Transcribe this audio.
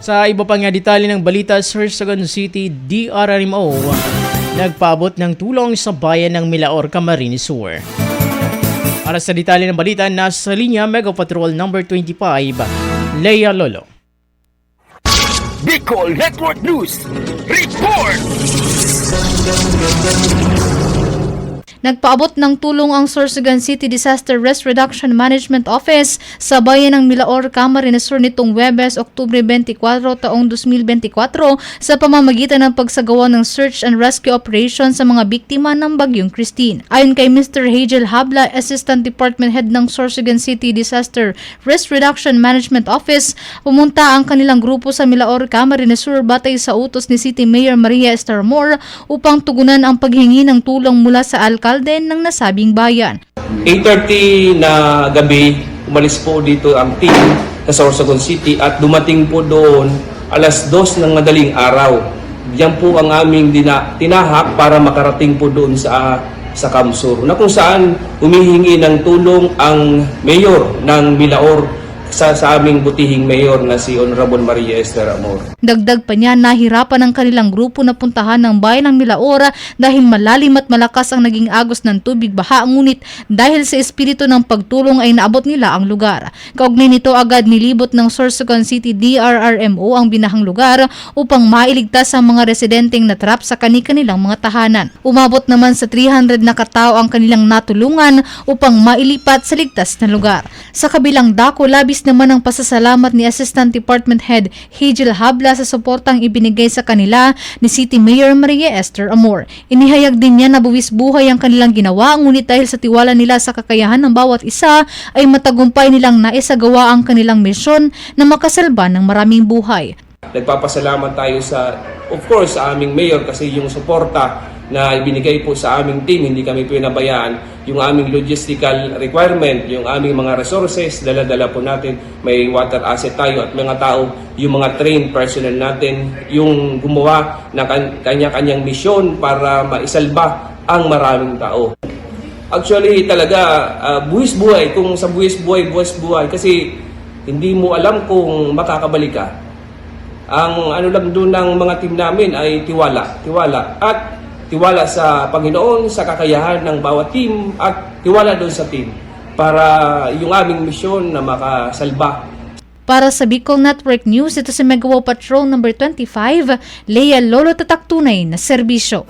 Sa iba pang detalye ng balita, Sorsogon City DRRMO nagpaabot ng tulong sa bayan ng Milaor, Camarines Sur. Para sa detalye ng balita, nasa linya Mega Patrol number 25, Leia Lolo. Bicol Network News Report! Nagpaabot ng tulong ang Sorsogon City Disaster Risk Reduction Management Office sa bayan ng Milaor, Camarines Sur nitong Huwebes, Oktubre 24, taong 2024 sa pamamagitan ng pagsagawa ng search and rescue operation sa mga biktima ng Bagyong Christine. Ayon kay Mr. Hagel Habla, Assistant Department Head ng Sorsogon City Disaster Risk Reduction Management Office, pumunta ang kanilang grupo sa Milaor, Camarines Sur batay sa utos ni City Mayor Maria Esther Moore upang tugunan ang paghingi ng tulong mula sa alkalde ng nasabing bayan. 8:30 na gabi, umalis po dito ang team sa Sorsogon City at dumating po doon alas 2 ng madaling araw. Diyan po ang aming tinahak para makarating po doon sa Kamsur, na kung saan humihingi ng tulong ang mayor ng Milaor sa aming butihing mayor na si Honorable Maria Esther Amor. Dagdag pa niya, nahirapan ang kanilang grupo na puntahan ng bayan ng Milaor dahil malalim at malakas ang naging agos ng tubig baha, ngunit dahil sa espiritu ng pagtulong ay naabot nila ang lugar. Kaugnay nito, agad nilibot ng Sorsogon City DRRMO ang binahang lugar upang mailigtas ang mga residenteng natrap sa kani-kanilang mga tahanan. Umabot naman sa 300 na katao ang kanilang natulungan upang mailipat sa ligtas na lugar. Sa kabilang dako, labis naman ang pasasalamat ni Assistant Department Head Hagel Habla sa suportang ibinigay sa kanila ni City Mayor Maria Esther Amor. Inihayag din niya na buwis buhay ang kanilang ginawa, ngunit dahil sa tiwala nila sa kakayahan ng bawat isa ay matagumpay nilang naisagawa ang kanilang misyon na makasalba ng maraming buhay. Nagpapasalamat tayo of course sa aming mayor kasi yung suporta na ibinigay po sa aming team, hindi kami pinabayaan. Yung aming logistical requirement, yung aming mga resources, dala-dala po natin. May water asset tayo at mga tao, yung mga trained personnel natin, yung gumawa na kanya-kanyang misyon para maisalba ang maraming tao. Actually talaga, buwis buhay, kung sa buwis buhay, kasi hindi mo alam kung makakabalik ka. Ang ano lang doon ng mga team namin ay tiwala at tiwala sa Panginoon, sa kakayahan ng bawat team at tiwala doon sa team para yung aming misyon na makasalba. Para sa Bicol Network News, ito si Megawo Patrol number 25, Leia Lolo, tatak tunay na serbisyo.